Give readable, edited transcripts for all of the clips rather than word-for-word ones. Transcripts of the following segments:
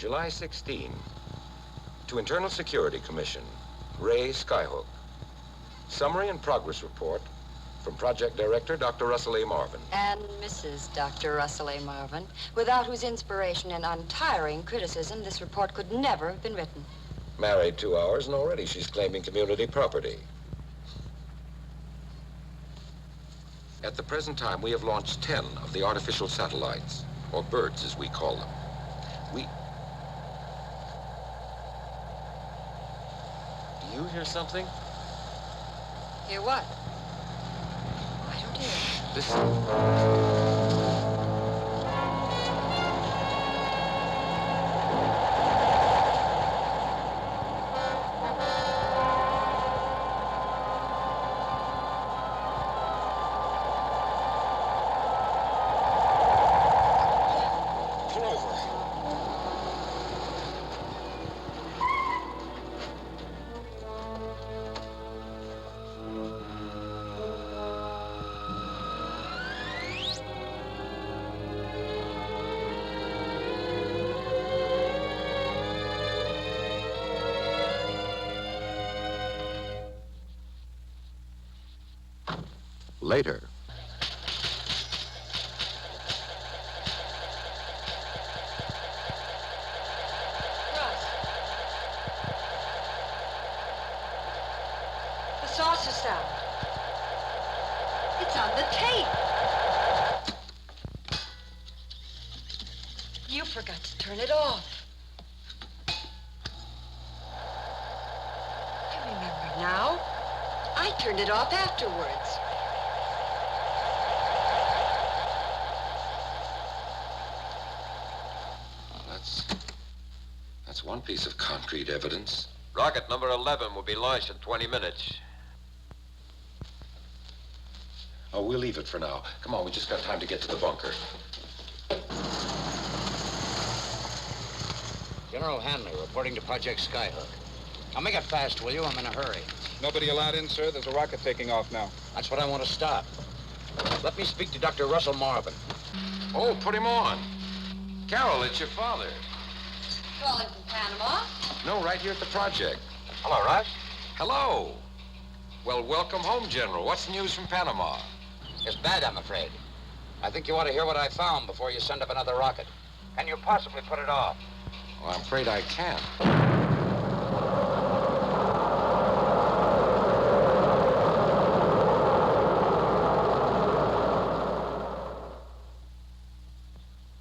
July 16. To Internal Security Commission, Ray Skyhook. Summary and progress report from Project Director Dr. Russell A. Marvin. And Mrs. Dr. Russell A. Marvin, without whose inspiration and untiring criticism this report could never have been written. Married 2 hours, and already she's claiming community property. At the present time, we have launched 10 of the artificial satellites, or birds as we call them. Do you hear something? Hear what? I don't hear. Listen. Later. Russ. The saucer sound. It's on the tape. You forgot to turn it off. I remember now. I turned it off afterwards. That's one piece of concrete evidence. Rocket number 11 will be launched in 20 minutes. Oh, we'll leave it for now. Come on, we just got time to get to the bunker. General Hanley reporting to Project Skyhook. Now make it fast, will you? I'm in a hurry. Nobody allowed in, sir. There's a rocket taking off now. That's what I want to stop. Let me speak to Dr. Russell Marvin. Oh, put him on. Carol, it's your father. Calling from Panama? No, right here at the project. Hello, Russ. Hello. Well, welcome home, General. What's the news from Panama? It's bad, I'm afraid. I think you ought to hear what I found before you send up another rocket. Can you possibly put it off? Well, I'm afraid I can't.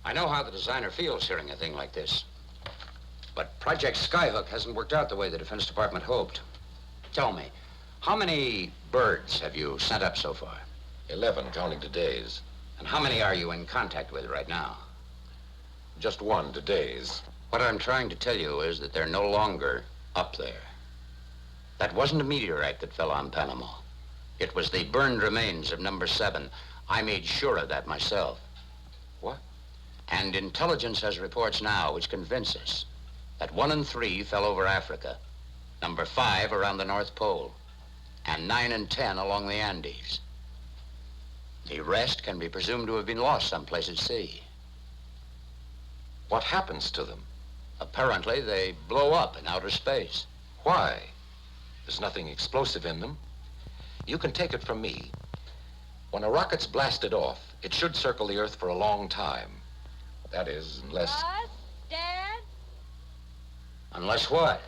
I know how the designer feels hearing a thing like this. But Project Skyhook hasn't worked out the way the Defense Department hoped. Tell me, how many birds have you sent up so far? 11, counting today's. And how many are you in contact with right now? Just one, today's. What I'm trying to tell you is that they're no longer up there. That wasn't a meteorite that fell on Panama. It was the burned remains of number 7. I made sure of that myself. What? And intelligence has reports now which convince us that 1 and 3 fell over Africa, number 5 around the North Pole, and 9 and 10 along the Andes. The rest can be presumed to have been lost someplace at sea. What happens to them? Apparently, they blow up in outer space. Why? There's nothing explosive in them. You can take it from me. When a rocket's blasted off, it should circle the Earth for a long time. That is, unless... Russ? Dad? Unless what?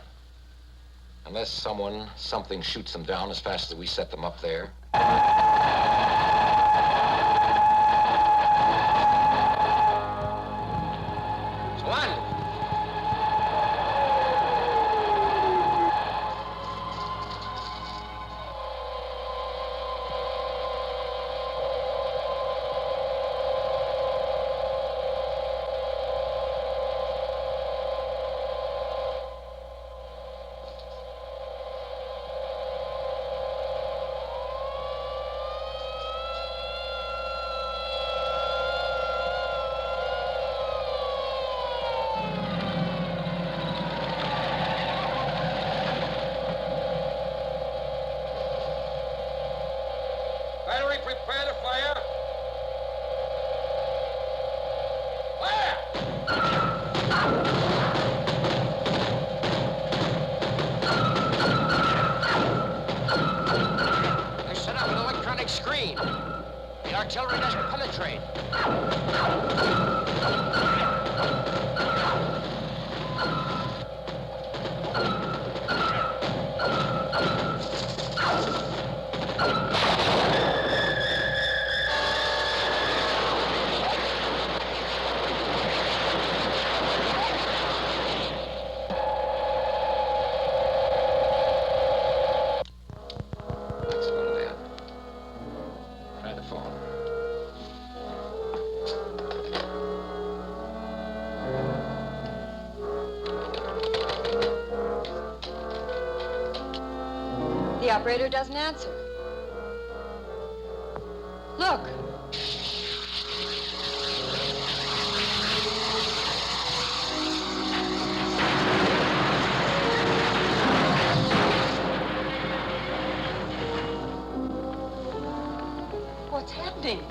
Unless something shoots them down as fast as we set them up there. One. Battery, prepare to fire. Fire! The artillery doesn't penetrate. Excellent, Dan. Try the phone. The operator doesn't answer. Look. What's happening?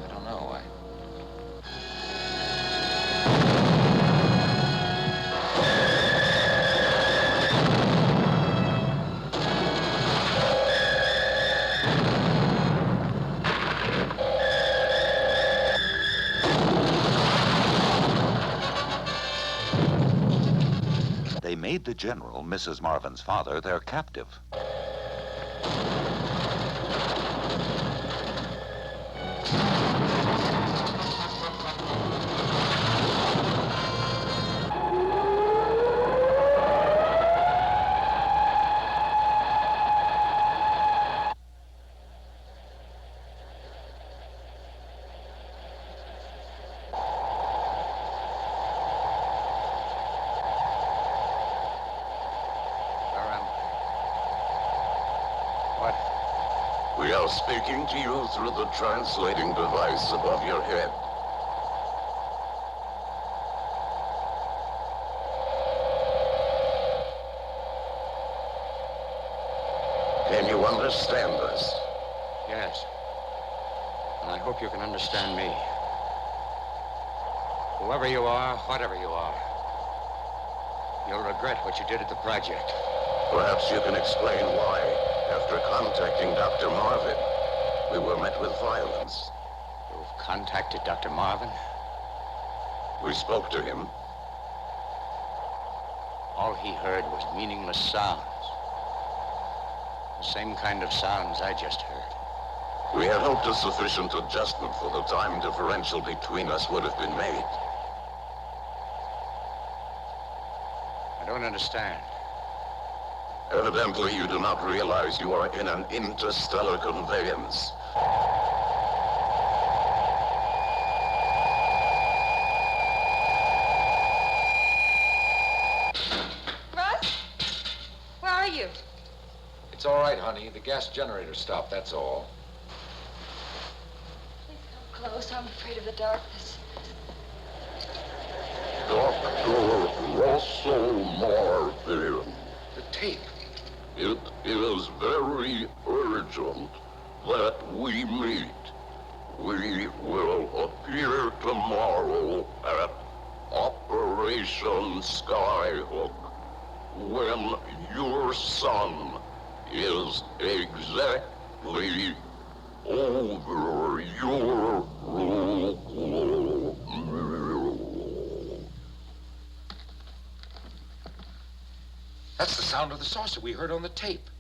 I don't know. They made the general, Mrs. Marvin's father, their captive. What? We are speaking to you through the translating device above your head. Can you understand us? Yes. And I hope you can understand me. Whoever you are, whatever you are, you'll regret what you did at the project. Perhaps you can explain why, after contacting Dr. Marvin, we were met with violence. You've contacted Dr. Marvin? We spoke to him. All he heard was meaningless sounds. The same kind of sounds I just heard. We had hoped a sufficient adjustment for the time differential between us would have been made. I don't understand. Evidently, you do not realize you are in an interstellar conveyance. Russ? Where are you? It's all right, honey. The gas generator stopped, that's all. Please come close. I'm afraid of the darkness. Dr. Russell Marvin. The tape. It is very urgent that we meet. We will appear tomorrow at Operation Skyhook when your son is exactly over your rule. That's the sound of the saucer we heard on the tape.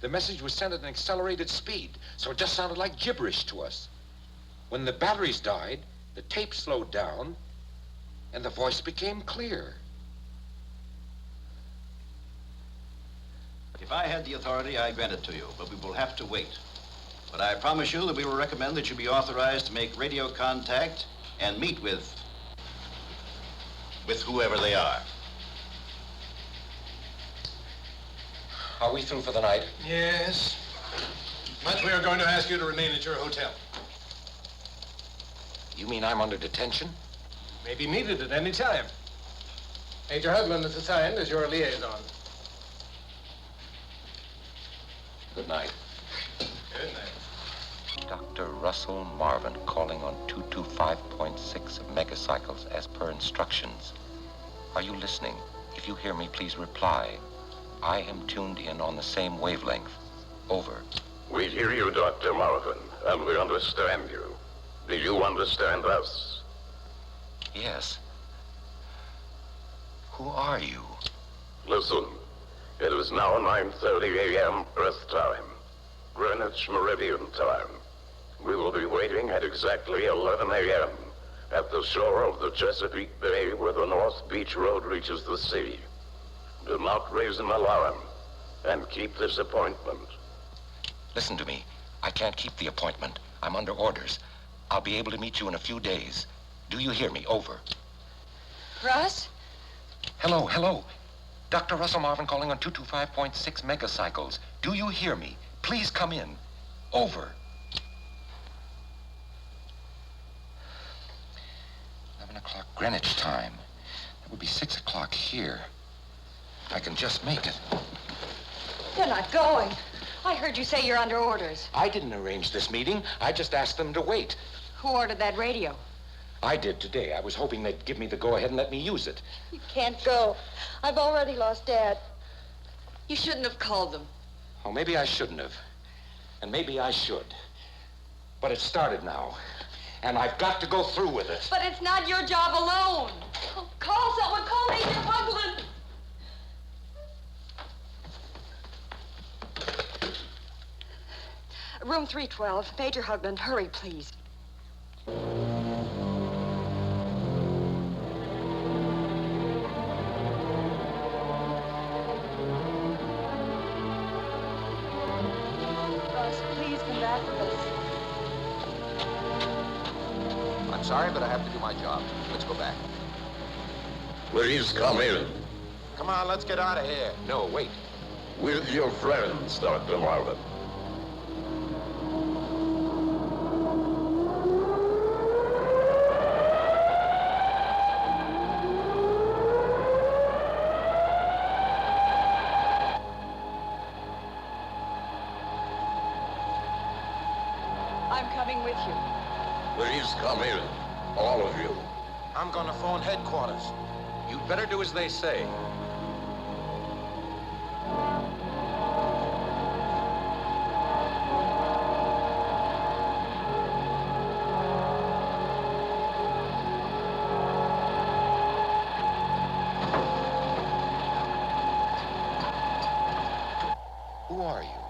The message was sent at an accelerated speed, so it just sounded like gibberish to us. When the batteries died, the tape slowed down, and the voice became clear. If I had the authority, I'd grant it to you, but we will have to wait. But I promise you that we will recommend that you be authorized to make radio contact and meet with whoever they are. Are we through for the night? Yes. But we are going to ask you to remain at your hotel. You mean I'm under detention? May be needed at any time. Major Hudlin is assigned as your liaison. Good night. Good night. Dr. Russell Marvin calling on 225.6 of megacycles as per instructions. Are you listening? If you hear me, please reply. I am tuned in on the same wavelength. Over. We hear you, Dr. Marvin, and we understand you. Do you understand us? Yes. Who are you? Listen, it is now 9:30 a.m. Earth time, Greenwich Meridian time. We will be waiting at exactly 11 a.m. at the shore of the Chesapeake Bay where the North Beach Road reaches the sea. Do not raise an alarm, and keep this appointment. Listen to me. I can't keep the appointment. I'm under orders. I'll be able to meet you in a few days. Do you hear me? Over. Russ? Hello. Dr. Russell Marvin calling on 225.6 megacycles. Do you hear me? Please come in. Over. 11 o'clock Greenwich time. That would be 6 o'clock here. I can just make it. You're not going. I heard you say you're under orders. I didn't arrange this meeting. I just asked them to wait. Who ordered that radio? I did today. I was hoping they'd give me the go-ahead and let me use it. You can't go. I've already lost Dad. You shouldn't have called them. Oh, maybe I shouldn't have. And maybe I should. But it started now. And I've got to go through with it. But it's not your job alone. Oh, call someone. Call Major Hugland. Room 312. Major Hugland, hurry, please. Russ, please come back with us. I'm sorry, but I have to do my job. Let's go back. Please come in. Come on, let's get out of here. No, wait. With your friends, Dr. Marvin. I'm coming with you. Please come in, all of you. I'm gonna phone headquarters. You'd better do as they say. Who are you?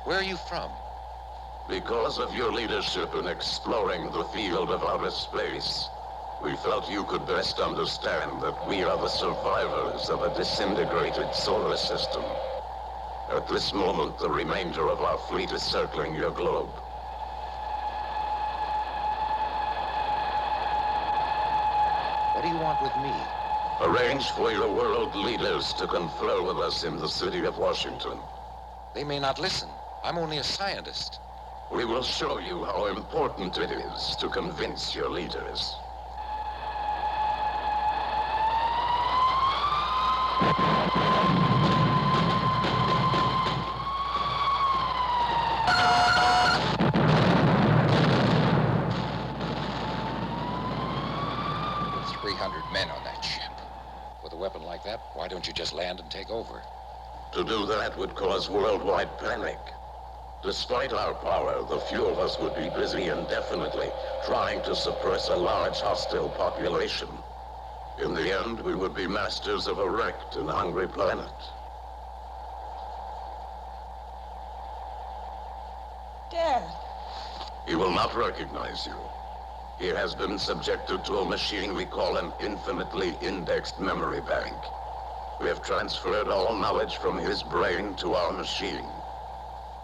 Where are you from? Because of your leadership in exploring the field of outer space, we felt you could best understand that we are the survivors of a disintegrated solar system. At this moment, the remainder of our fleet is circling your globe. What do you want with me? Arrange for your world leaders to confer with us in the city of Washington. They may not listen. I'm only a scientist. We will show you how important it is to convince your leaders. With 300 men on that ship. With a weapon like that, why don't you just land and take over? To do that would cause worldwide panic. Despite our power, the few of us would be busy indefinitely trying to suppress a large hostile population. In the end, we would be masters of a wrecked and hungry planet. Dad. He will not recognize you. He has been subjected to a machine we call an infinitely indexed memory bank. We have transferred all knowledge from his brain to our machine.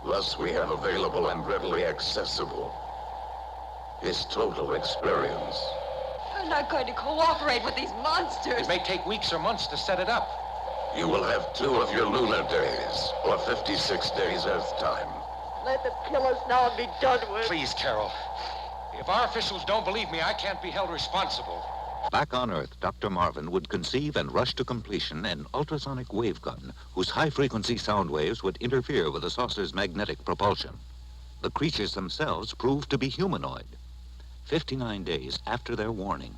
Thus, we have available and readily accessible his total experience. I'm not going to cooperate with these monsters. It may take weeks or months to set it up. You will have 2 of your lunar days, or 56 days Earth time. Let them kill us now and be done with. Please, Carol. If our officials don't believe me, I can't be held responsible. Back on Earth, Dr. Marvin would conceive and rush to completion an ultrasonic wavegun whose high-frequency sound waves would interfere with the saucer's magnetic propulsion. The creatures themselves proved to be humanoid. 59 days after their warning.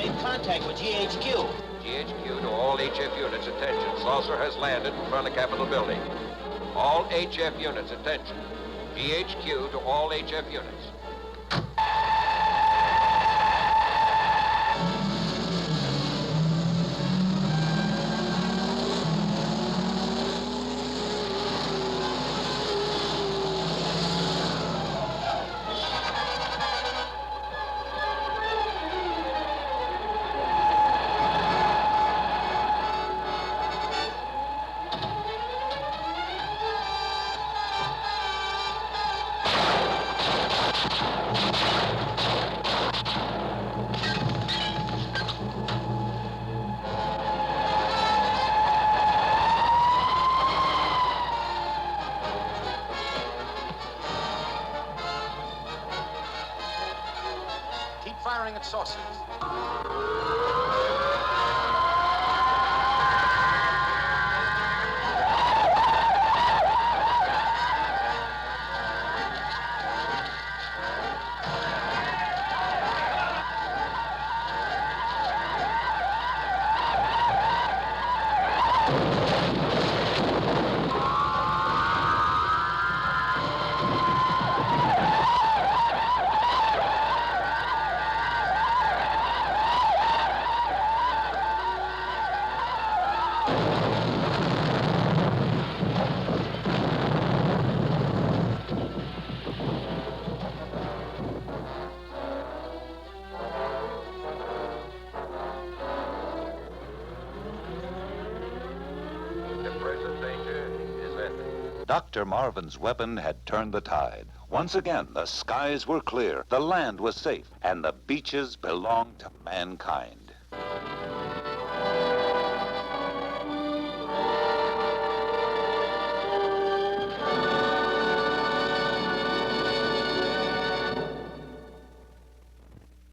made contact with GHQ. GHQ to all HF units, attention. Saucer has landed in front of Capitol Building. All HF units, attention. GHQ to all HF units. Keep firing at saucers. The present danger is ended. Dr. Marvin's weapon had turned the tide. Once again, the skies were clear, the land was safe, and the beaches belonged to mankind.